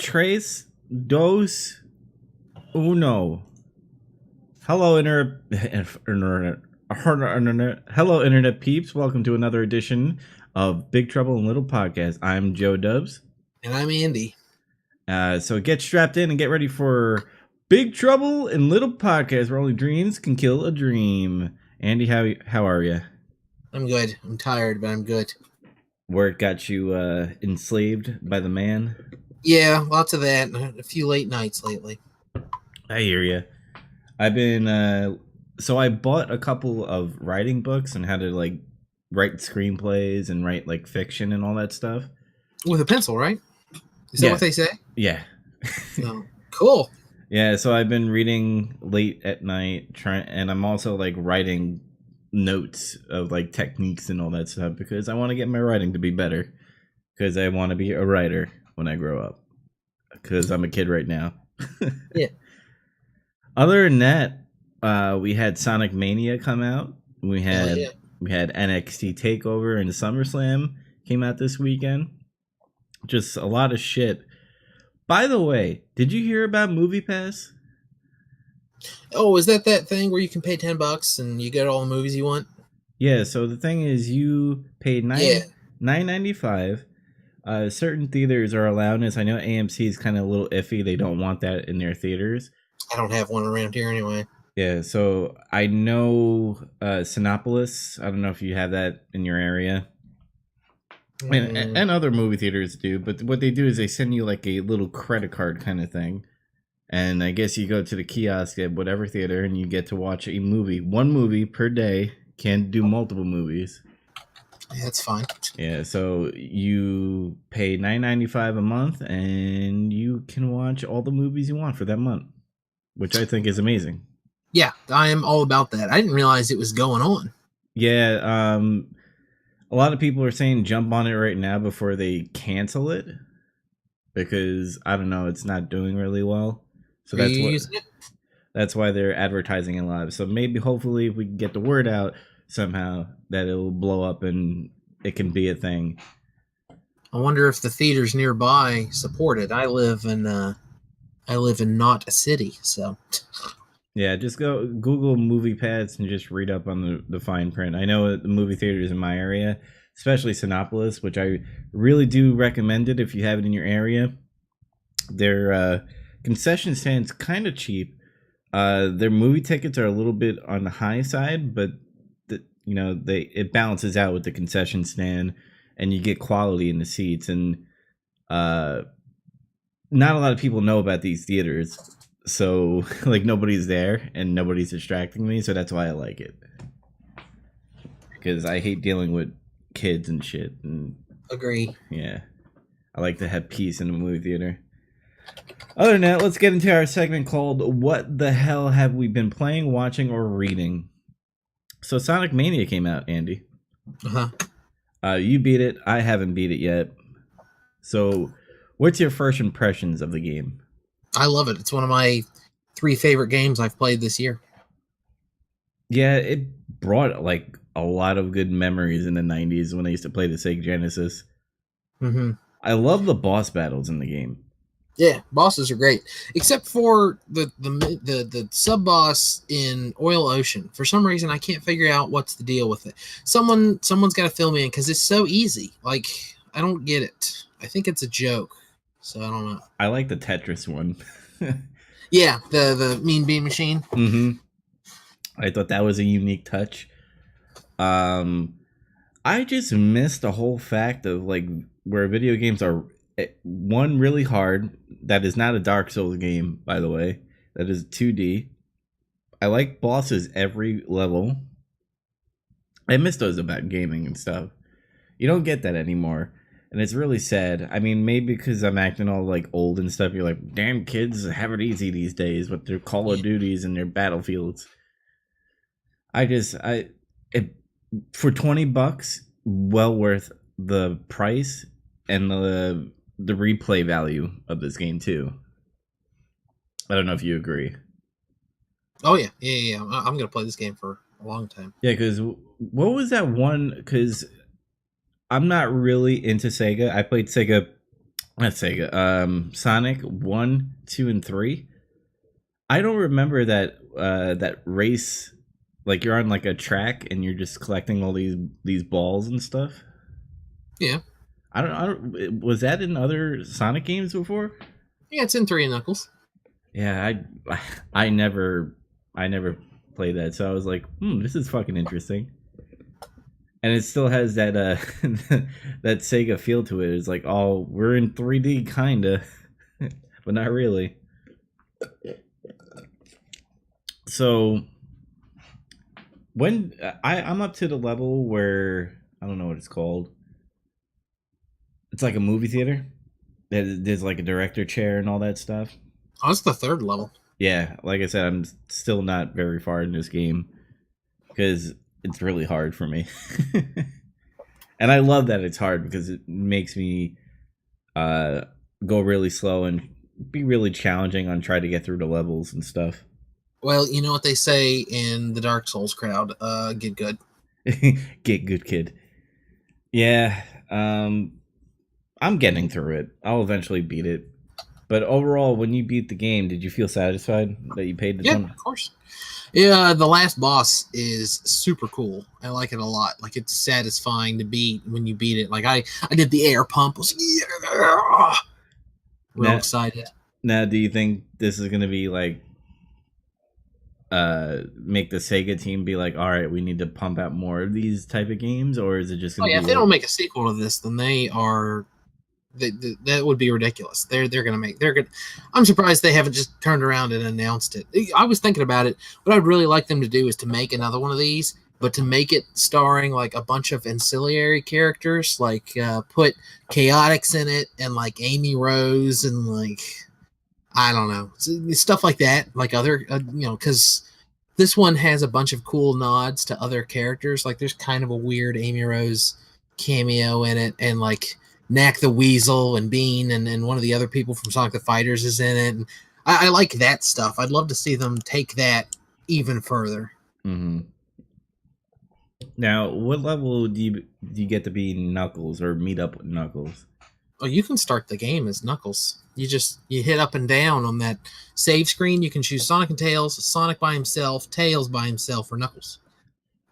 tres, dos, uno. Hello, hello, internet peeps. Welcome to another edition of Big Trouble in Little Podcast. I'm Joe Dubs. And I'm Andy. So get strapped in and get ready for Big Trouble in Little Podcast, where only dreams can kill a dream. Andy, how are you? I'm good. I'm tired, but I'm good. Work got you enslaved by the man? Yeah, lots of that. A few late nights lately. I hear you. I've been so I bought a couple of writing books on how to like write screenplays and write like fiction and all that stuff. With a pencil, right? Is that what they say? Yeah. Oh, cool. Yeah, so I've been reading late at night, and I'm also like writing notes of like techniques and all that stuff because I want to get my writing to be better. Because I want to be a writer when I grow up. Because I'm a kid right now. Yeah. Other than that, we had Sonic Mania come out. We had NXT Takeover and SummerSlam came out this weekend. Just a lot of shit. By the way, did you hear about MoviePass? Oh, is that thing where you can pay $10 and you get all the movies you want? Yeah. So the thing is, you pay $9.95. Certain theaters are allowing this. I know AMC is kind of a little iffy. They don't want that in their theaters. I don't have one around here anyway. Yeah, so I know Cinépolis. I don't know if you have that in your area. And other movie theaters do, but what they do is they send you like a little credit card kind of thing. And I guess you go to the kiosk at whatever theater and you get to watch a movie. One movie per day. Can't do multiple movies. Yeah, that's fine. Yeah, so you pay $9.95 a month and you can watch all the movies you want for that month, which I think is amazing. Yeah, I am all about that. I didn't realize it was going on. Yeah, a lot of people are saying jump on it right now before they cancel it because I don't know, it's not doing really well. So that's why they're advertising it live. So maybe hopefully if we can get the word out somehow that it'll blow up and it can be a thing. I wonder if the theaters nearby support it. I live in not a city, so yeah, just go Google MoviePass and just read up on the fine print. I know the movie theaters in my area, especially Cinépolis, which I really do recommend it if you have it in your area. Their concession stand's kind of cheap. Their movie tickets are a little bit on the high side, but it balances out with the concession stand, and you get quality in the seats. And not a lot of people know about these theaters. So, like, nobody's there and nobody's distracting me, so that's why I like it. Because I hate dealing with kids and shit. And agree. Yeah. I like to have peace in the movie theater. Other than that, let's get into our segment called What the Hell Have We Been Playing, Watching, or Reading? So, Sonic Mania came out, Andy. Uh-huh. You beat it. I haven't beat it yet. So, what's your first impressions of the game? I love it. It's one of my 3 favorite games I've played this year. Yeah, it brought like a lot of good memories in the 90s when I used to play the Sega Genesis. Mm-hmm. I love the boss battles in the game. Yeah, bosses are great, except for the sub boss in Oil Ocean. For some reason, I can't figure out what's the deal with it. Someone's got to fill me in because it's so easy. Like, I don't get it. I think it's a joke. So I don't know. I like the Tetris one. Yeah, the Mean Bean Machine. Mm-hmm. I thought that was a unique touch. I just miss the whole fact of like where video games are one really hard. That is not a Dark Souls game, by the way. That is 2D. I like bosses every level. I miss those about gaming and stuff. You don't get that anymore. And it's really sad. I mean, maybe because I'm acting all like old and stuff. You're like, damn, kids have it easy these days with their Call of Duties and their Battlefields. For $20, well worth the price and the replay value of this game too. I don't know if you agree. Oh yeah. I'm gonna play this game for a long time. Yeah, because what was that one? Because I'm not really into Sega. I played Sega Let's Sega. Sonic 1, 2, and 3. I don't remember that race. Like you're on like a track and you're just collecting all these balls and stuff. Yeah. Was that in other Sonic games before? Yeah, it's in 3 and Knuckles. Yeah, I never played that, so I was like, this is fucking interesting. And it still has that that Sega feel to it. It's like, oh, we're in 3D kinda, but not really. So when I'm up to the level where I don't know what it's called. It's like a movie theater. There's like a director chair and all that stuff. Oh, it's the 3rd level. Yeah, like I said, I'm still not very far in this game because it's really hard for me. And I love that it's hard because it makes me go really slow and be really challenging on trying to get through the levels and stuff. Well, you know what they say in the Dark Souls crowd, get good. Get good, kid. Yeah, I'm getting through it. I'll eventually beat it. But overall, when you beat the game, did you feel satisfied that you paid the Yeah, $20? of course. Yeah, the last boss is super cool. I like it a lot. Like it's satisfying to beat when you beat it. Like I did the air pump. Was yeah, real Now, excited. now, do you think this is gonna be like make the Sega team be like, all right, we need to pump out more of these type of games, or is it just Oh gonna yeah, be if they like, don't make a sequel to this, then they are that would be ridiculous. They're gonna make they're gonna. I'm surprised they haven't just turned around and announced it. I was thinking about it. What I'd really like them to do is to make another one of these, but to make it starring like a bunch of ancillary characters, like put Chaotix in it and like Amy Rose and like I don't know stuff like that. Like other because this one has a bunch of cool nods to other characters. Like there's kind of a weird Amy Rose cameo in it, and like Knack the Weasel and Bean and one of the other people from Sonic the Fighters is in it. And I like that stuff. I'd love to see them take that even further. mm-hmm. Now, what level do you get to be Knuckles or meet up with Knuckles? Oh, you can start the game as Knuckles. You hit up and down on that save screen. You can choose Sonic and Tails, Sonic by himself, Tails by himself, or Knuckles.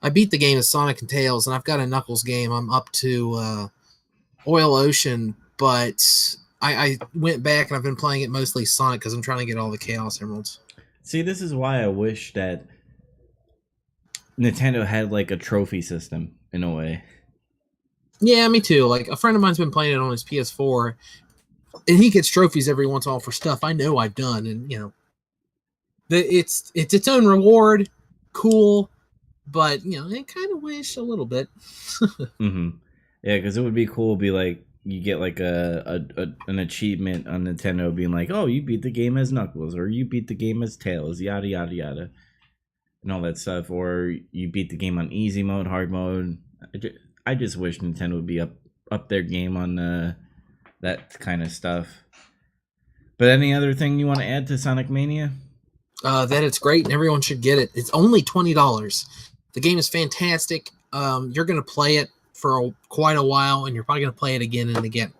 I beat the game as Sonic and Tails, and I've got a Knuckles game. I'm up to Oil Ocean, but I went back and I've been playing it mostly Sonic because I'm trying to get all the Chaos Emeralds. See, this is why I wish that Nintendo had like a trophy system in a way. Yeah, me too. Like a friend of mine's been playing it on his PS4, and he gets trophies every once in a while for stuff I know I've done, and it's its own reward. Cool, but I kind of wish a little bit. Mm-hmm. Yeah, because it would be cool. Be like you get like an achievement on Nintendo, being like, "Oh, you beat the game as Knuckles," or "You beat the game as Tails," yada yada yada, and all that stuff. Or you beat the game on easy mode, hard mode. I just wish Nintendo would be up their game on that kind of stuff. But any other thing you want to add to Sonic Mania? That it's great and everyone should get it. It's only $20. The game is fantastic. You're going to play it for quite a while, and you're probably going to play it again and again.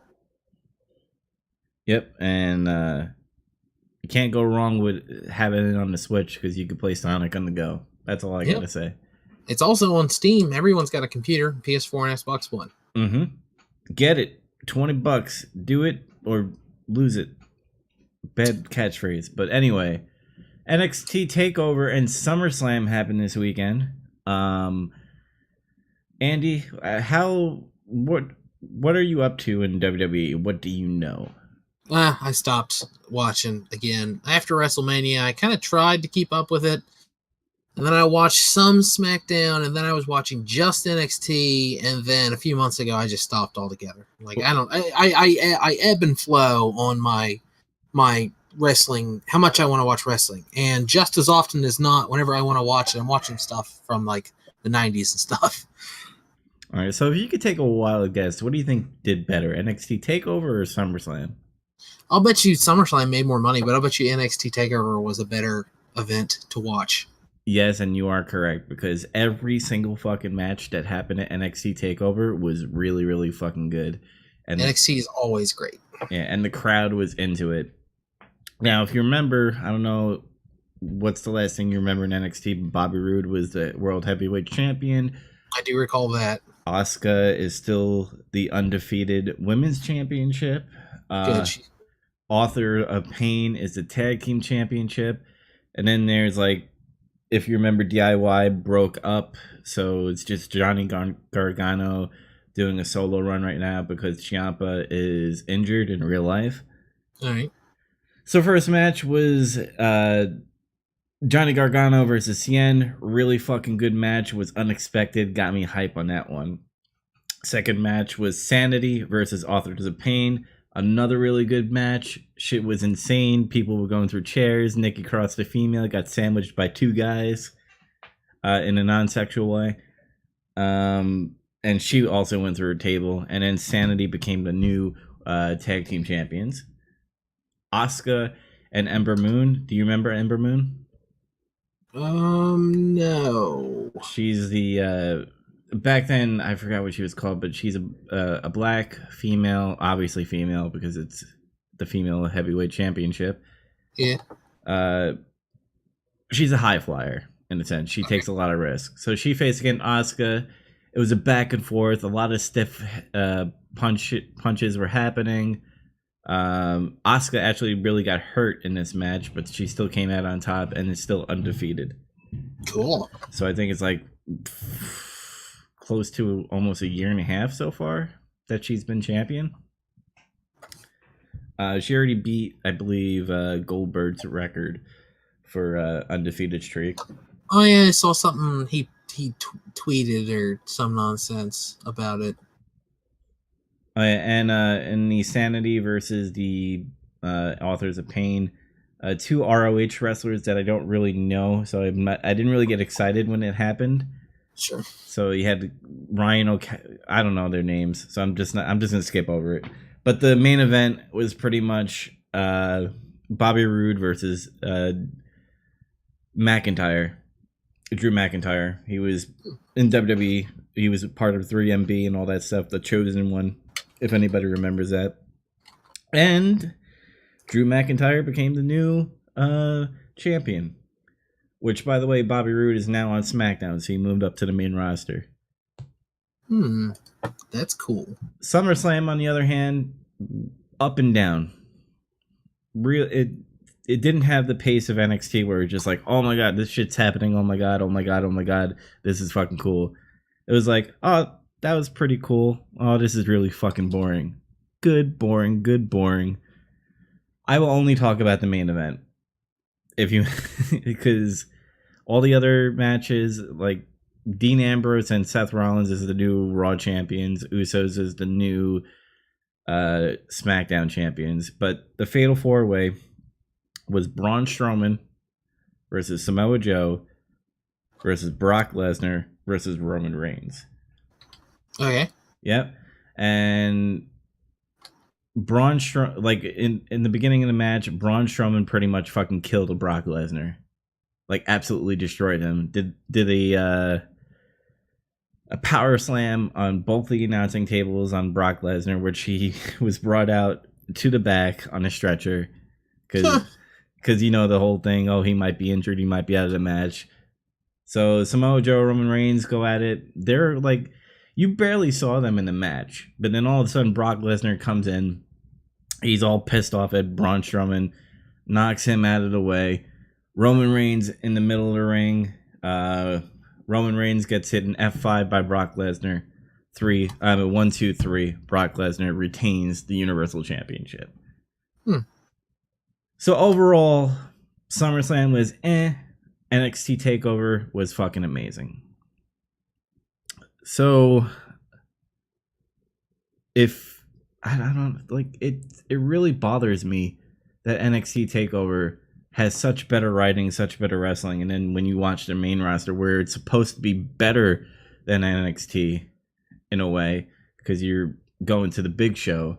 Yep, and you can't go wrong with having it on the Switch because you can play Sonic on the go. That's all I gotta say. It's also on Steam. Everyone's got a computer, PS4 and Xbox One. Mm-hmm. Get it. $20. Do it or lose it. Bad catchphrase. But anyway, NXT TakeOver and SummerSlam happened this weekend. Andy, what are you up to in WWE? What do you know? I stopped watching again after WrestleMania. I kind of tried to keep up with it, and then I watched some SmackDown, and then I was watching just NXT, and then a few months ago I just stopped altogether. Like I ebb and flow on my wrestling, how much I want to watch wrestling, and just as often as not, whenever I want to watch it, I'm watching stuff from like the 90s and stuff. All right, so if you could take a wild guess, what do you think did better, NXT TakeOver or SummerSlam? I'll bet you SummerSlam made more money, but I'll bet you NXT TakeOver was a better event to watch. Yes, and you are correct, because every single fucking match that happened at NXT TakeOver was really, really fucking good. And NXT is always great. yeah, and the crowd was into it. Now, if you remember, I don't know what's the last thing you remember in NXT. Bobby Roode was the World Heavyweight Champion. I do recall that. Asuka is still the undefeated Women's Championship. Author of Pain is the Tag Team Championship. And then there's like, if you remember, DIY broke up. So it's just Johnny Gargano doing a solo run right now because Ciampa is injured in real life. All right. So first match was Johnny Gargano versus Cien. Really fucking good match. Was unexpected. Got me hype on that one. Second match was Sanity versus Authors of Pain. Another really good match. Shit was insane. People were going through chairs. Nikki Cross, the female, got sandwiched by two guys in a non-sexual way. And she also went through a table. And then Sanity became the new tag team champions. Asuka and Ember Moon. Do you remember Ember Moon? No. She's the back then I forgot what she was called, but she's a black female, obviously female because it's the female heavyweight championship. Yeah. She's a high flyer in a sense. She takes a lot of risks. So she faced against Asuka. It was a back and forth. A lot of stiff punches were happening. Asuka actually really got hurt in this match, but she still came out on top and is still undefeated. Cool. So I think it's like close to almost a year and a half so far that she's been champion. She already beat, I believe, Goldberg's record for undefeated streak. Oh yeah, I saw something he tweeted or some nonsense about it. And in the Sanity versus the Authors of Pain, two ROH wrestlers that I don't really know, so I didn't really get excited when it happened. Sure. So you had Ryan I don't know their names, so I'm just gonna skip over it. But the main event was pretty much Bobby Roode versus McIntyre, Drew McIntyre. He was in WWE. He was part of 3MB and all that stuff, the Chosen One, if anybody remembers that. And Drew McIntyre became the new champion. Which, by the way, Bobby Roode is now on SmackDown, so he moved up to the main roster. That's cool. SummerSlam, on the other hand, up and down. It didn't have the pace of NXT where it's just like, oh my god, this shit's happening. Oh my god, oh my god, oh my god, this is fucking cool. It was like, oh, that was pretty cool. Oh, this is really fucking boring. Good, boring, good, boring. I will only talk about the main event. Because all the other matches, like Dean Ambrose and Seth Rollins is the new Raw champions, Usos is the new SmackDown champions, but the Fatal 4-Way was Braun Strowman versus Samoa Joe versus Brock Lesnar versus Roman Reigns. Okay. Yep. And Braun Strowman, like in the beginning of the match, Braun Strowman pretty much fucking killed Brock Lesnar, like absolutely destroyed him. Did a power slam on both the announcing tables on Brock Lesnar, which he was brought out to the back on a stretcher because you know the whole thing. Oh, he might be injured. He might be out of the match. So Samoa Joe, Roman Reigns go at it. They're like, you barely saw them in the match, but then all of a sudden Brock Lesnar comes in. He's all pissed off at Braun Strowman, knocks him out of the way. Roman Reigns in the middle of the ring. Roman Reigns gets hit in F5 by Brock Lesnar. 1, 2, 3. Brock Lesnar retains the Universal Championship. So overall, SummerSlam was NXT TakeOver was fucking amazing. So if I don't like it really bothers me that NXT TakeOver has such better writing, such better wrestling, and then when you watch the main roster where it's supposed to be better than NXT in a way because you're going to the big show,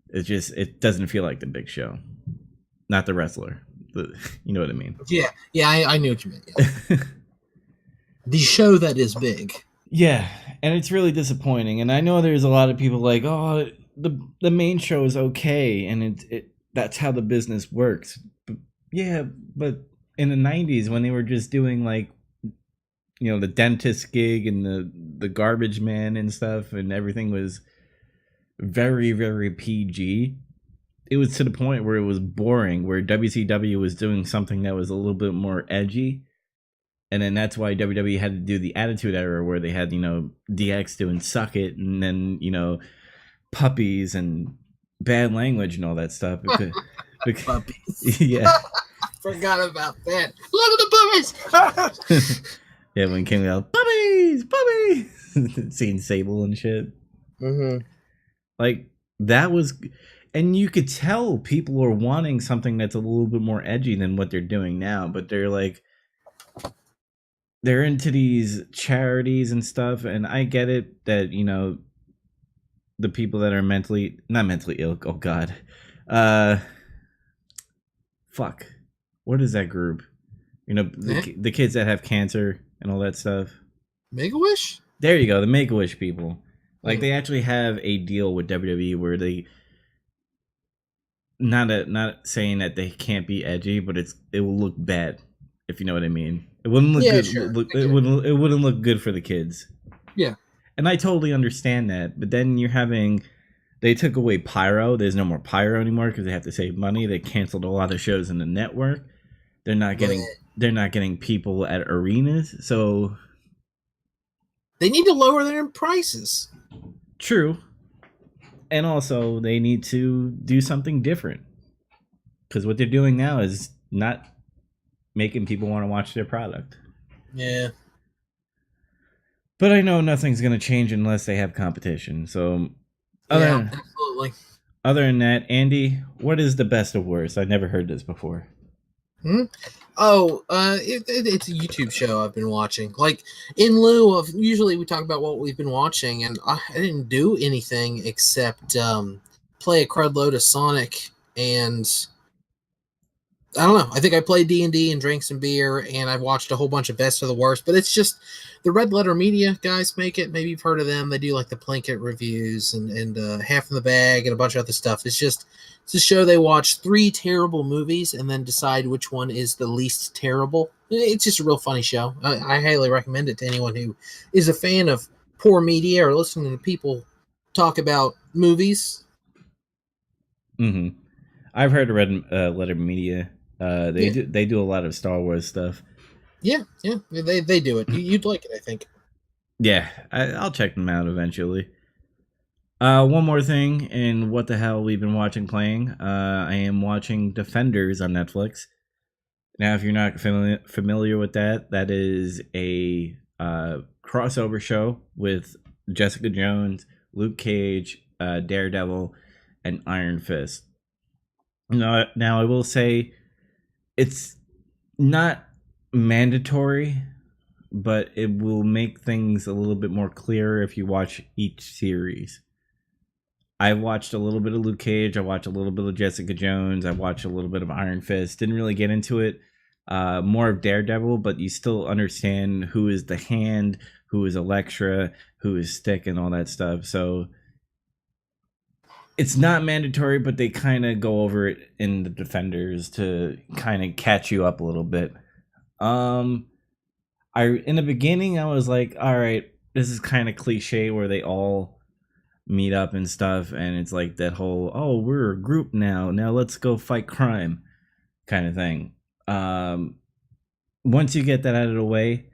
it doesn't feel like the big show, not the wrestler. You know what I mean? Yeah, I knew what you meant. Yeah. The show that is big. Yeah, and it's really disappointing. And I know there's a lot of people like, oh, the main show is okay, and it that's how the business works. But, yeah, but in the '90s when they were just doing like the dentist gig and the garbage man and stuff, and everything was very very PG. It was to the point where it was boring. Where WCW was doing something that was a little bit more edgy, and then that's why WWE had to do the Attitude Era, where they had DX doing "Suck It," and then puppies and bad language and all that stuff. Because Puppies. yeah, Forgot about that. Look at the puppies. yeah, when King was out, puppies, seeing Sable and shit. Mm-hmm. Like that was, and you could tell people are wanting something that's a little bit more edgy than what they're doing now. But they're into these charities and stuff, and I get it that the people that are not mentally ill. Oh God, fuck, what is that group? The kids that have cancer and all that stuff. Make-A-Wish? There you go, the Make-A-Wish people. Like they actually have a deal with WWE where they not saying that they can't be edgy, but it will look bad, if you know what I mean. It wouldn't look good. Sure. It wouldn't look good for the kids. Yeah. And I totally understand that, but then they took away pyro. There's no more pyro anymore because they have to save money. They canceled a lot of shows in the network. They're not getting people at arenas, so they need to lower their prices. True. And also they need to do something different. Because what they're doing now is not making people want to watch their product. Yeah. But I know nothing's going to change unless they have competition. So, absolutely. Other than that, Andy, what is the best of worst? I've never heard this before. Oh, it's a YouTube show I've been watching. Like, in lieu of, usually we talk about what we've been watching, and I didn't do anything except play a crud load of Sonic, and I don't know. I think I played D&D and drank some beer, and I've watched a whole bunch of best of the worst. But it's just the Red Letter Media guys make it. Maybe you've heard of them. They do like the Plinkett reviews and Half in the Bag and a bunch of other stuff. It's a show they watch 3 terrible movies and then decide which one is the least terrible. It's just a real funny show. I highly recommend it to anyone who is a fan of poor media or listening to people talk about movies. Mm-hmm. I've heard of Red Letter Media. They do a lot of Star Wars stuff. Yeah, they do it. You'd like it, I think. Yeah, I'll check them out eventually. One more thing, and what the hell we've been playing. I am watching Defenders on Netflix. Now, if you're not familiar with that is a crossover show with Jessica Jones, Luke Cage, Daredevil, and Iron Fist. Now I will say it's not mandatory, but it will make things a little bit more clearer if you watch each series. I watched a little bit of Luke Cage. I watched a little bit of Jessica Jones. I watched a little bit of Iron Fist. Didn't really get into it. More of Daredevil, but you still understand who is the Hand, who is Elektra, who is Stick, and all that stuff. So it's not mandatory, but they kind of go over it in the Defenders to kind of catch you up a little bit. In the beginning, I was like, all right, this is kind of cliche where they all meet up and stuff, and it's like that whole, oh, we're a group now let's go fight crime kind of thing. Once you get that out of the way,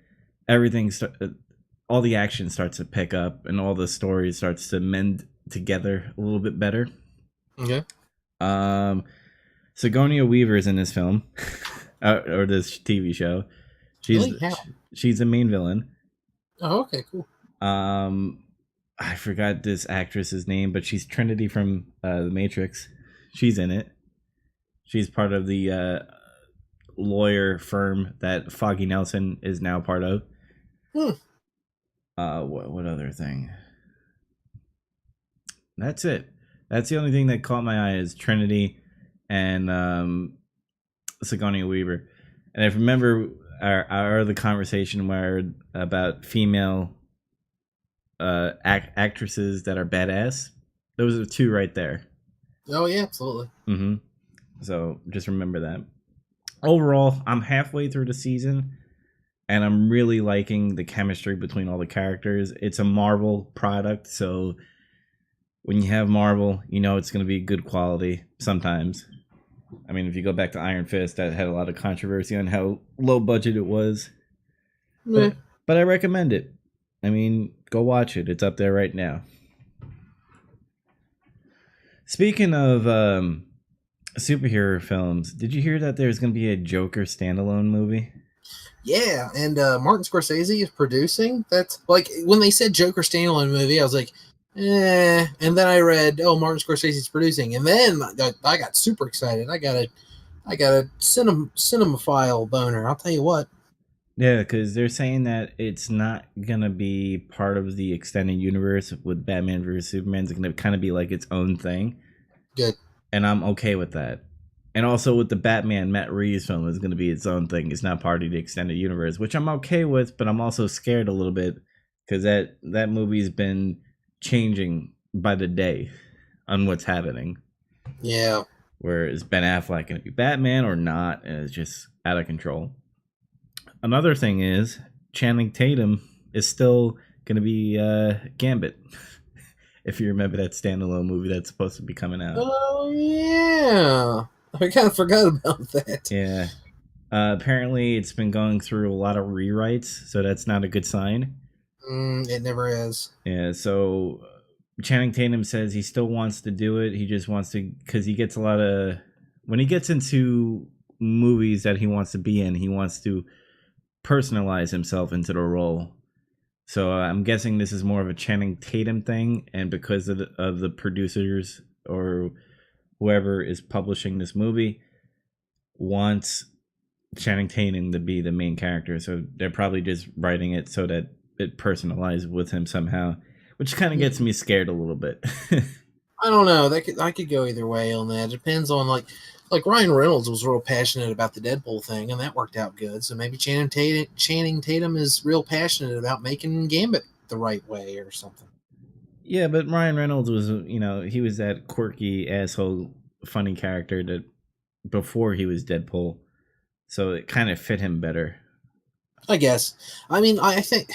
all the action starts to pick up and all the story starts to mend together a little bit better. Okay. Sigourney Weaver's in this film or this TV show. She's the main villain. Oh, okay, cool. I forgot this actress's name, but she's Trinity from The Matrix. She's in it. She's part of the lawyer firm that Foggy Nelson is now part of. What other thing? That's it. That's the only thing that caught my eye is Trinity and Sigourney Weaver. And I remember our other conversation about female actresses that are badass. Those are two right there. Oh yeah, absolutely. Mm-hmm. So just remember that. Overall, I'm halfway through the season, and I'm really liking the chemistry between all the characters. It's a Marvel product, so when you have Marvel, you know it's going to be good quality sometimes. I mean, if you go back to Iron Fist, that had a lot of controversy on how low budget it was. Yeah. But I recommend it. I mean, go watch it. It's up there right now. Speaking of superhero films, did you hear that there's going to be a Joker standalone movie? Yeah, and Martin Scorsese is producing. That's like when they said Joker standalone movie, I was like, eh. And then I read, oh, Martin Scorsese's producing, and then I got super excited. I got a cinemaphile boner. I'll tell you what. Yeah, because they're saying that it's not gonna be part of the extended universe with Batman vs Superman. It's gonna kind of be like its own thing, Good. and I'm okay with that. And also with the Batman Matt Reeves film, is gonna be its own thing. It's not part of the extended universe, which I'm okay with, but I'm also scared a little bit because that movie's been changing by the day on what's happening. Yeah. Where is Ben Affleck gonna be Batman or not? And it's just out of control. Another thing is Channing Tatum is still going to be Gambit. If you remember that standalone movie that's supposed to be coming out. Oh yeah, I kind of forgot about that. Yeah. Apparently, it's been going through a lot of rewrites, so that's not a good sign. It never is. Yeah. So Channing Tatum says he still wants to do it. He just wants to because he gets a lot of when he gets into movies that he wants to be in, he wants to personalize himself into the role. So I'm guessing this is more of a Channing Tatum thing, and because of the producers or whoever is publishing this movie wants Channing Tatum to be the main character, so they're probably just writing it so that it personalizes with him somehow, which kind of gets me scared a little bit. I don't know. I could go either way on that. It depends on like Ryan Reynolds was real passionate about the Deadpool thing, and that worked out good. So maybe Channing Tatum is real passionate about making Gambit the right way or something. Yeah, but Ryan Reynolds was, he was that quirky asshole, funny character that before he was Deadpool, so it kind of fit him better. I guess. I mean, I think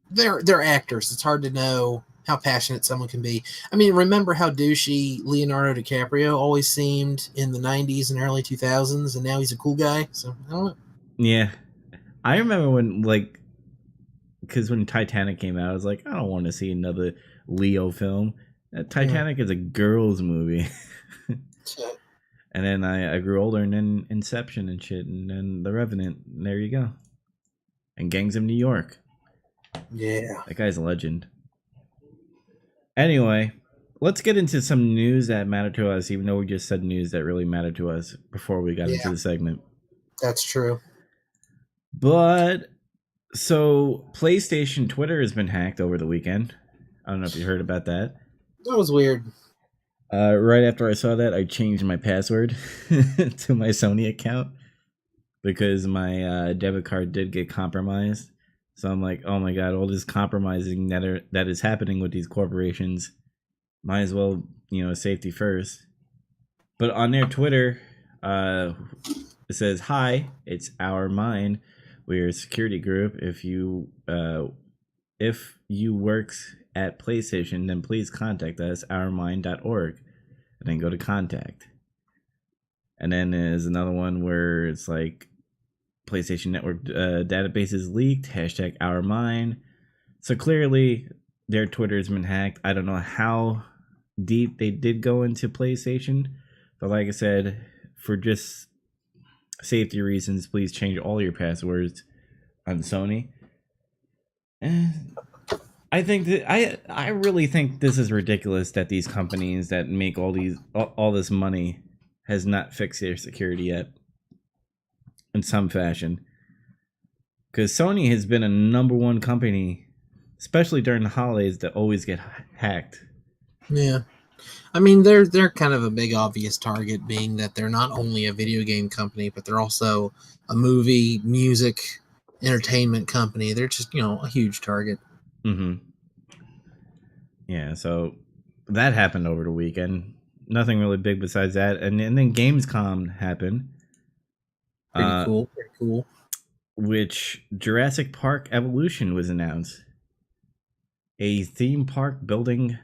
they're actors. It's hard to know how passionate someone can be. I mean, remember how douchey Leonardo DiCaprio always seemed in the 90s and early 2000s, and now he's a cool guy? So, I don't know. Yeah. I remember when, because when Titanic came out, I was like, I don't want to see another Leo film. Titanic is a girls' movie. And then I grew older, and then Inception and shit, and then The Revenant, and there you go. And Gangs of New York. Yeah. That guy's a legend. Anyway, let's get into some news that matter to us, even though we just said news that really mattered to us before we got into the segment. That's true. But, so, PlayStation Twitter has been hacked over the weekend. I don't know if you heard about that. That was weird. Right after I saw that, I changed my password to my Sony account because my debit card did get compromised. So I'm like, oh my god, all this compromising that is happening with these corporations, might as well, safety first. But on their Twitter, it says, "Hi, it's Our Mind. We're a security group. If you works at PlayStation, then please contact us, ourmind.org." And then go to contact. And then there's another one where it's like, PlayStation Network database is leaked, #OurMind. So clearly their Twitter has been hacked. I don't know how deep they did go into PlayStation, but like I said, for just safety reasons, please change all your passwords on Sony. And I think that I really think this is ridiculous that these companies that make all this money has not fixed their security yet in some fashion. Because Sony has been a number one company, especially during the holidays, that always get hacked. Yeah. I mean, they're kind of a big obvious target, being that they're not only a video game company, but they're also a movie, music, entertainment company. They're just, a huge target. Mm-hmm. Yeah, so that happened over the weekend. Nothing really big besides that, and then Gamescom happened. Pretty cool. Pretty cool. Which Jurassic Park Evolution was announced. A theme park building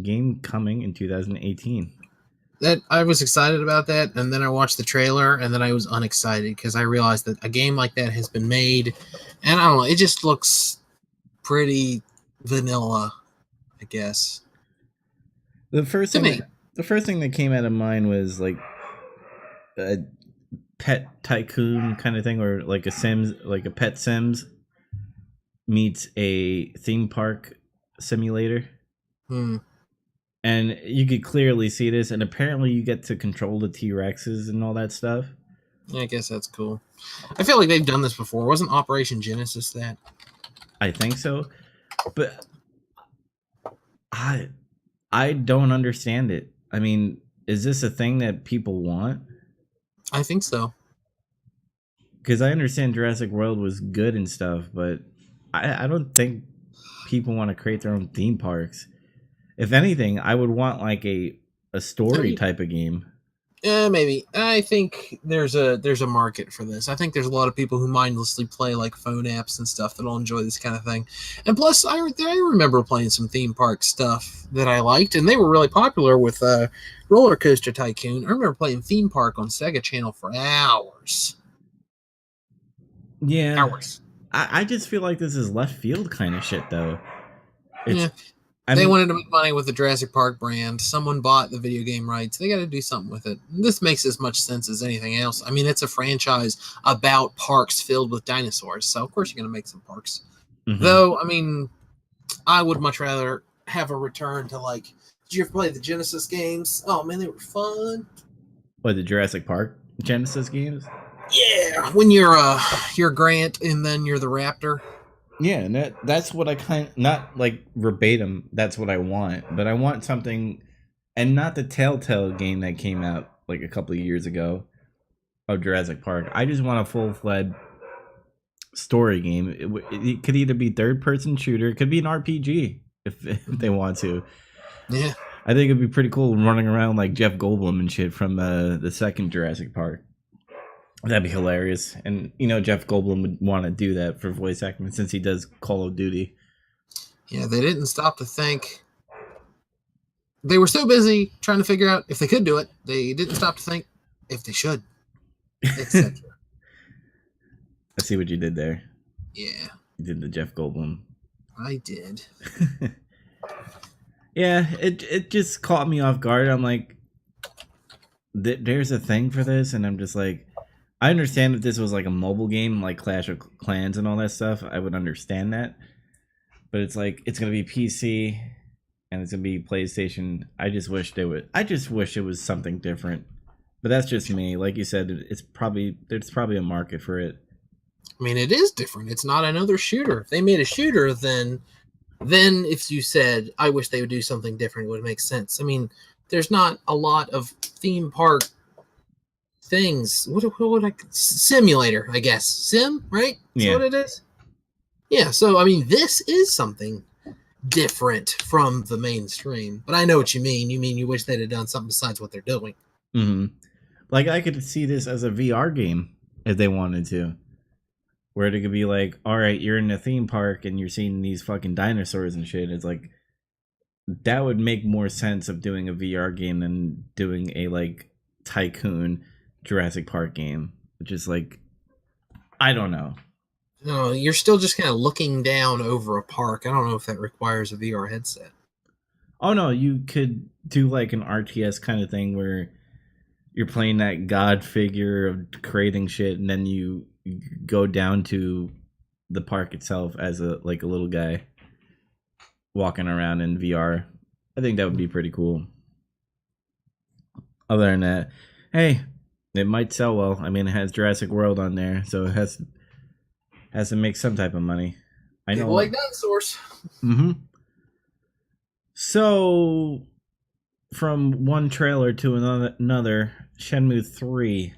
game coming in 2018. That I was excited about that, and then I watched the trailer, and then I was unexcited because I realized that a game like that has been made, and I don't know, it just looks pretty vanilla, I guess. The first thing that came out of mind was like a pet tycoon kind of thing, or like a Sims, like a pet Sims meets a theme park simulator. And you could clearly see this, and apparently you get to control the T-Rexes and all that stuff. I guess that's cool. I feel like they've done this before. Wasn't Operation Genesis that? I think so, but I don't understand it. I mean, is this a thing that people want? I think so. Because I understand Jurassic World was good and stuff, but I don't think people want to create their own theme parks. If anything, I would want like a story type of game. Yeah, maybe. I think there's a market for this. I think there's a lot of people who mindlessly play like phone apps and stuff that'll enjoy this kind of thing. And plus, I remember playing some theme park stuff that I liked, and they were really popular with Roller Coaster Tycoon. I remember playing Theme Park on Sega Channel for hours. Yeah, hours. I just feel like this is left field kind of shit, though. Yeah. They wanted to make money with the Jurassic Park brand. Someone bought the video game rights. They got to do something with it. This makes as much sense as anything else. I mean, it's a franchise about parks filled with dinosaurs. So, of course, you're going to make some parks. Mm-hmm. Though, I mean, I would much rather have a return to, like, did you ever play the Genesis games? Oh, man, they were fun. What, the Jurassic Park Genesis games? Yeah, when you're Grant and then you're the Raptor. Yeah, and that's what I not like verbatim, that's what I want, but I want something, and not the Telltale game that came out like a couple of years ago of Jurassic Park. I just want a full-fledged story game. It could either be third-person shooter, it could be an RPG if they want to. Yeah. I think it'd be pretty cool running around like Jeff Goldblum and shit from the second Jurassic Park. That'd be hilarious. And, you know, Jeff Goldblum would want to do that for voice acting since he does Call of Duty. Yeah, they didn't stop to think. They were so busy trying to figure out if they could do it. They didn't stop to think if they should, etc. I see what you did there. Yeah. You did the Jeff Goldblum. I did. Yeah, it just caught me off guard. I'm like, there's a thing for this, and I'm just like, I understand if this was like a mobile game like Clash of Clans and all that stuff, I would understand that. But it's like, it's going to be PC and it's going to be PlayStation. I just wish it was something different. But that's just me. Like you said, there's probably a market for it. I mean, it is different. It's not another shooter. If they made a shooter, then if you said, I wish they would do something different, it would make sense. I mean, there's not a lot of theme park things. What simulator, I guess. Sim, right? That's what it is. Yeah, so I mean, this is something different from the mainstream. But I know what you mean. You mean you wish they'd have done something besides what they're doing. Mm-hmm. Like, I could see this as a VR game if they wanted to. Where it could be like, all right, you're in a theme park and you're seeing these fucking dinosaurs and shit. It's like, that would make more sense of doing a VR game than doing a like tycoon Jurassic Park game, which is like, I don't know. No, you're still just kind of looking down over a park. I don't know if that requires a VR headset. Oh no, you could do like an RTS kind of thing where you're playing that god figure of creating shit, and then you go down to the park itself as a little guy walking around in VR. I think that would be pretty cool. Other than that, hey, it might sell well. I mean, it has Jurassic World on there, so it has to make some type of money. I know. People like dinosaurs. Mm-hmm. So, from one trailer to another, Shenmue 3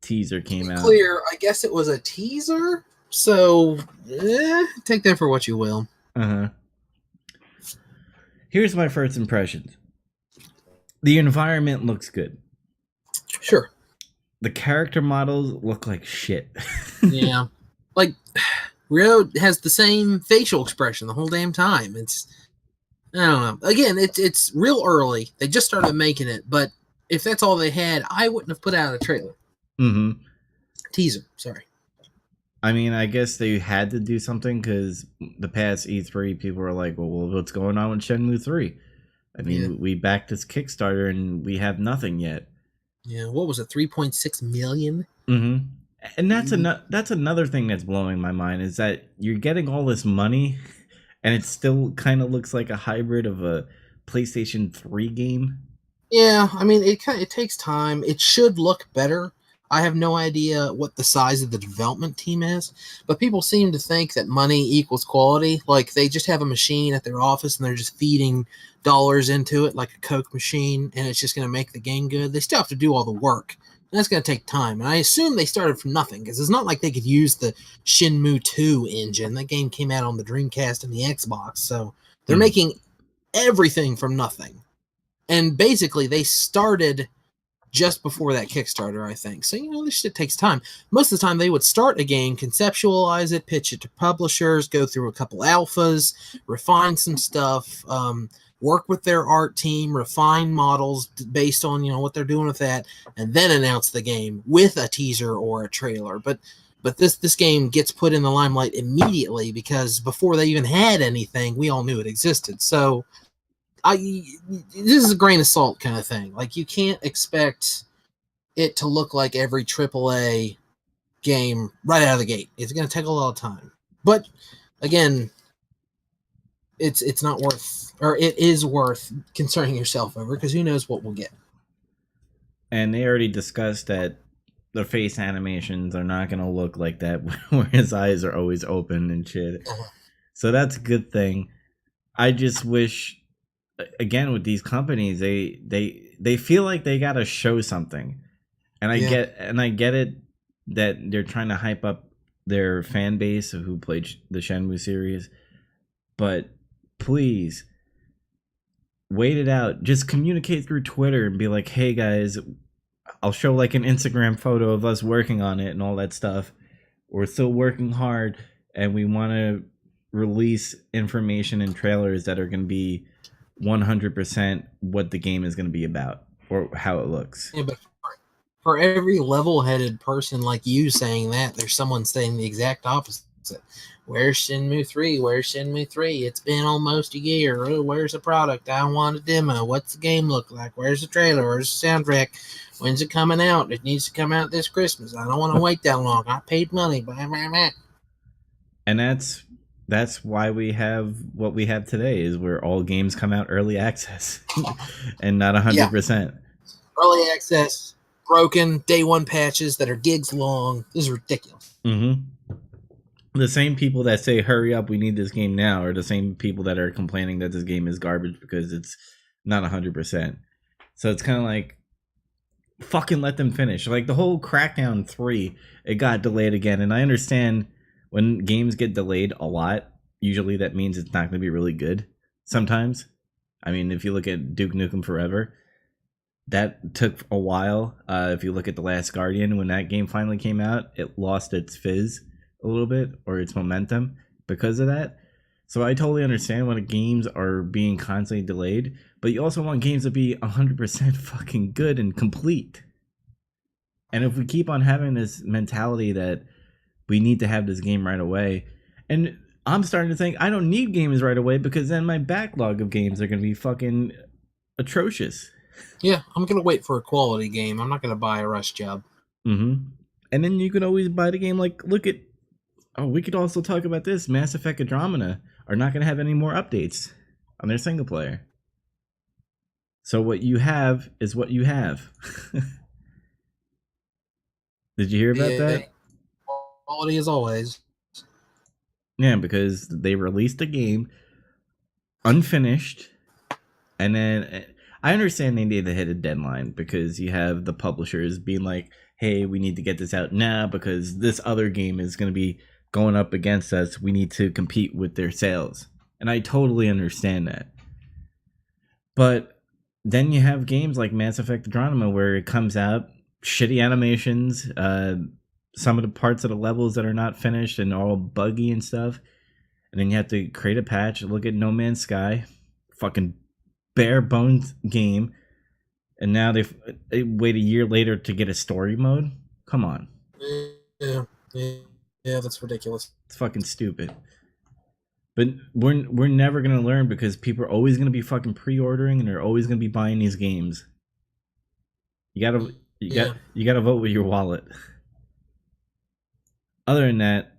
teaser came out. Clear, I guess it was a teaser. So, take that for what you will. Uh-huh. Here's my first impressions. The environment looks good. Sure. The character models look like shit. Yeah. Like, Rio has the same facial expression the whole damn time. It's, I don't know. Again, it's real early. They just started making it, but if that's all they had, I wouldn't have put out a trailer. Mm-hmm. Teaser, sorry. I mean, I guess they had to do something because the past E3, people were like, well, what's going on with Shenmue 3? I mean, we backed this Kickstarter and we have nothing yet. Yeah, what was it, 3.6 million? Mm-hmm. And that's another thing that's blowing my mind is that you're getting all this money and it still kind of looks like a hybrid of a PlayStation 3 game. Yeah, I mean, it takes time. It should look better. I have no idea what the size of the development team is, but people seem to think that money equals quality. Like they just have a machine at their office and they're just feeding dollars into it like a Coke machine, and it's just going to make the game good. They still have to do all the work. And that's going to take time. And I assume they started from nothing because it's not like they could use the Shenmue 2 engine. That game came out on the Dreamcast and the Xbox, so they're making everything from nothing. And basically, they started just before that Kickstarter, I think. So, this shit takes time. Most of the time, they would start a game, conceptualize it, pitch it to publishers, go through a couple alphas, refine some stuff, work with their art team, refine models based on, what they're doing with that, and then announce the game with a teaser or a trailer. But this game gets put in the limelight immediately because before they even had anything, we all knew it existed. So, this is a grain of salt kind of thing. Like, you can't expect it to look like every AAA game right out of the gate. It's going to take a lot of time. But again, it's not worth, or it is worth concerning yourself over, because who knows what we'll get. And they already discussed that the face animations are not going to look like that where his eyes are always open and shit. So that's a good thing. I just wish, again, with these companies, they feel like they got to show something. And I get it that they're trying to hype up their fan base of who played the Shenmue series, but please wait it out. Just communicate through Twitter and be like, hey guys, I'll show like an Instagram photo of us working on it and all that stuff. We're still working hard and we want to release information and trailers that are going to be 100% what the game is going to be about or how it looks. Yeah, but for every level-headed person like you saying that, there's someone saying the exact opposite. Where's Shenmue 3? Where's Shenmue 3? It's been almost a year. Oh, where's the product? I want a demo. What's the game look like? Where's the trailer? Where's the soundtrack? When's it coming out? It needs to come out this Christmas. I don't want to wait that long. I paid money. And that's why we have what we have today, is where all games come out early access and not 100%. Early access, broken, day one patches that are gigs long. This is ridiculous. Mm-hmm. The same people that say, hurry up, we need this game now, are the same people that are complaining that this game is garbage because it's not 100%. So it's kind of like, fucking let them finish. Like the whole Crackdown 3, it got delayed again. And I understand when games get delayed a lot, usually that means it's not going to be really good sometimes. I mean, if you look at Duke Nukem Forever, that took a while. If you look at The Last Guardian, when that game finally came out, it lost its fizz a little bit, or its momentum because of that. So I totally understand when games are being constantly delayed, but you also want games to be 100% fucking good and complete. And if we keep on having this mentality that we need to have this game right away, and I'm starting to think I don't need games right away because then my backlog of games are going to be fucking atrocious. Yeah, I'm going to wait for a quality game. I'm not going to buy a rush job. Mm-hmm. And then you can always buy the game. Like, look at, we could also talk about this. Mass Effect Andromeda are not going to have any more updates on their single player. So what you have is what you have. Did you hear about that? Quality as always. Yeah, because they released a game unfinished, and then I understand they need to hit a deadline because you have the publishers being like, hey, we need to get this out now because this other game is going to be going up against us. We need to compete with their sales. And I totally understand that. But then you have games like Mass Effect Andromeda where it comes out, shitty animations, some of the parts of the levels that are not finished and all buggy and stuff. And then you have to create a patch, look at No Man's Sky, fucking bare bones game. And now they wait a year later to get a story mode? Come on. Yeah, yeah, that's ridiculous. It's fucking stupid. But we're never gonna learn because people are always gonna be fucking pre-ordering and they're always gonna be buying these games. You gotta vote with your wallet. Other than that,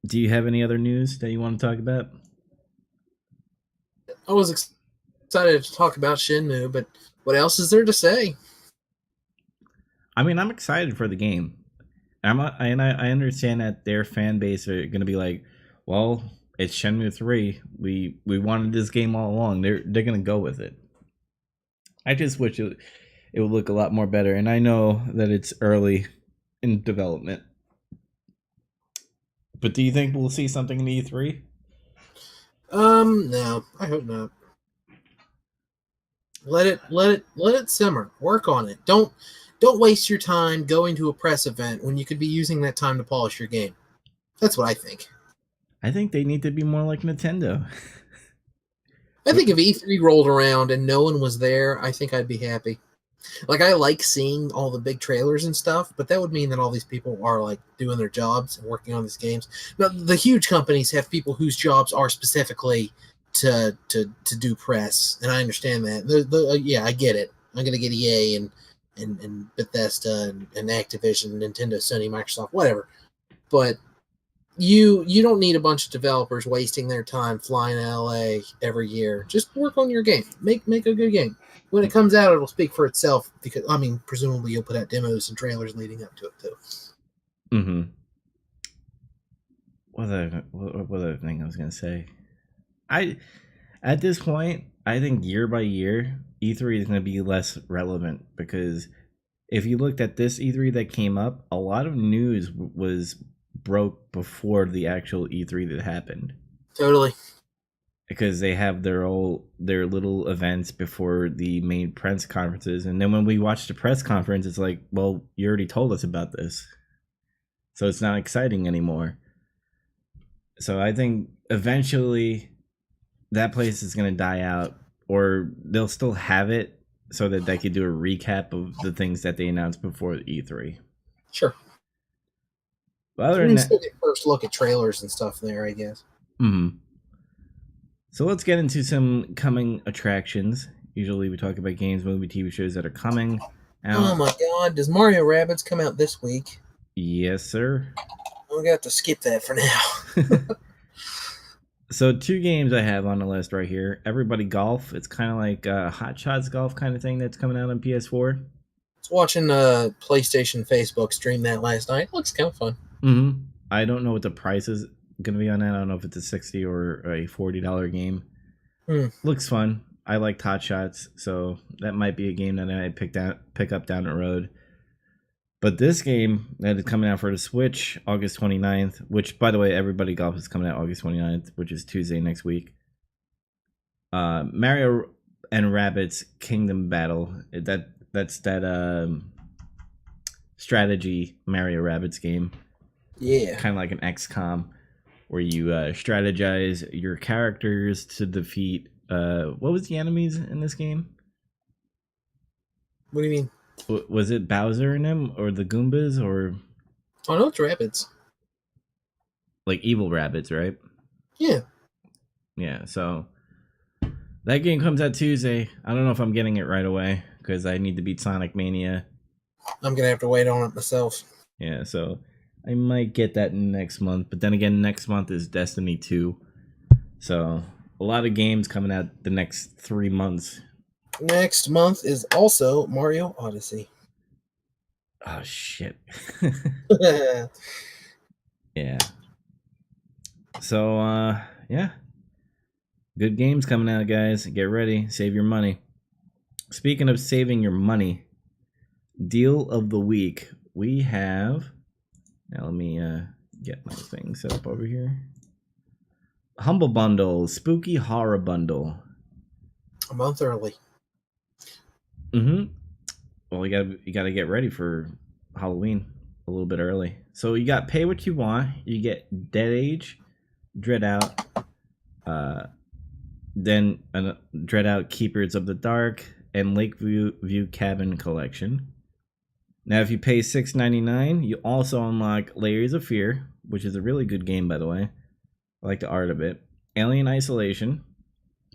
do you have any other news that you want to talk about? I was excited to talk about Shenmue, but what else is there to say? I mean, I'm excited for the game. I understand that their fan base are gonna be like, well, it's Shenmue 3. We wanted this game all along. They're gonna go with it. I just wish it would look a lot more better. And I know that it's early in development. But do you think we'll see something in E3? No, I hope not. Let it simmer. Work on it. Don't waste your time going to a press event when you could be using that time to polish your game. That's what I think. I think they need to be more like Nintendo. I think if E3 rolled around and no one was there, I think I'd be happy. Like, I like seeing all the big trailers and stuff, but that would mean that all these people are like doing their jobs and working on these games. Now, the huge companies have people whose jobs are specifically to do press, and I understand that. Yeah, I get it. I'm gonna get EA and Bethesda and Activision, Nintendo, Sony, Microsoft, whatever. But you don't need a bunch of developers wasting their time flying to LA every year. Just work on your game. Make a good game. When it comes out, it'll speak for itself because, I mean, presumably you'll put out demos and trailers leading up to it too. Mm-hmm. What other thing I was gonna say? At this point, I think year by year, E3 is gonna be less relevant because if you looked at this E3 that came up, a lot of news was broke before the actual E3 that happened. Totally. Because they have their little events before the main press conferences, and then when we watch the press conference, it's like, well, you already told us about this, so it's not exciting anymore. So I think eventually that place is going to die out, or they'll still have it so that they could do a recap of the things that they announced before E3. Sure. But other than that, still get first look at trailers and stuff there, I guess. Mm-hmm. So let's get into some coming attractions. Usually we talk about games, movie, TV shows that are coming out. Oh my god, does Mario Rabbids come out this week? Yes, sir. I'm going to have to skip that for now. So 2 games I have on the list right here. Everybody Golf. It's kind of like a Hot Shots Golf kind of thing that's coming out on PS4. I was watching PlayStation Facebook stream that last night. It looks kind of fun. Mm-hmm. I don't know what the price is going to be on that. I don't know if it's a $60 or a $40 game. Looks fun. I like Hot Shots, so that might be a game that I might pick up down the road. But this game that is coming out for the Switch August 29th, which, by the way, Everybody Golf is coming out August 29th, which is Tuesday next week. Mario and Rabbids Kingdom Battle. That's that strategy Mario Rabbids game. Yeah. Kind of like an XCOM, where you strategize your characters to defeat... what was the enemies in this game? What do you mean? Was it Bowser in them, or the Goombas, or... Oh, no, it's Rabbids. Like evil rabbits, right? Yeah. Yeah, so... That game comes out Tuesday. I don't know if I'm getting it right away, because I need to beat Sonic Mania. I'm going to have to wait on it myself. Yeah, so... I might get that next month, but then again, next month is Destiny 2. So, a lot of games coming out the next 3 months. Next month is also Mario Odyssey. Oh, shit. Yeah. So, yeah. Good games coming out, guys. Get ready. Save your money. Speaking of saving your money, deal of the week. We have... Now, let me get my thing set up over here. Humble Bundle. Spooky Horror Bundle. A month early. Mm-hmm. Well, you gotta get ready for Halloween a little bit early. So you got Pay What You Want. You get Dead Age, Dread Out, uh, then Dread Out Keepers of the Dark, and Lakeview View Cabin Collection. Now, if you pay $6.99, you also unlock Layers of Fear, which is a really good game, by the way. I like the art of it. Alien Isolation,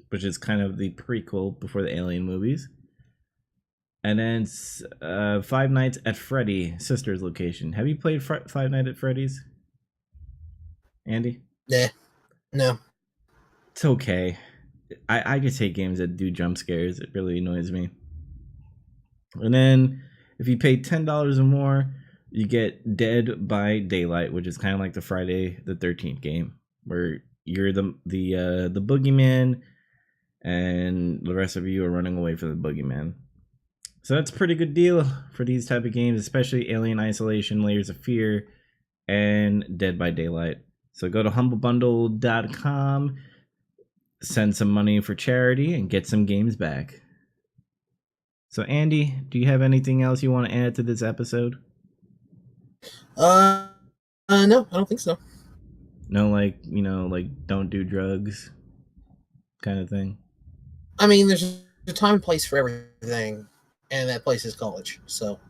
which is kind of the prequel before the Alien movies. And then Five Nights at Freddy Sister's Location. Have you played Five Nights at Freddy's, Andy? Nah, no. It's okay. I just hate games that do jump scares. It really annoys me. And then if you pay $10 or more, you get Dead by Daylight, which is kind of like the Friday the 13th game, where you're the boogeyman, and the rest of you are running away from the boogeyman. So that's a pretty good deal for these type of games, especially Alien Isolation, Layers of Fear, and Dead by Daylight. So go to humblebundle.com, send some money for charity, and get some games back. So Andy, do you have anything else you want to add to this episode? No, I don't think so. No, like don't do drugs kind of thing. I mean, there's a time and place for everything, and that place is college. So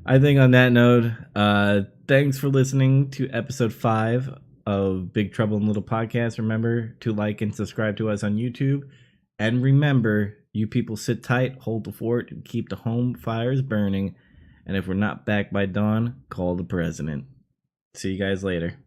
I think on that note, thanks for listening to episode 5 of Big Trouble in Little Podcast. Remember to like and subscribe to us on YouTube. And remember, you people sit tight, hold the fort, and keep the home fires burning. And if we're not back by dawn, call the president. See you guys later.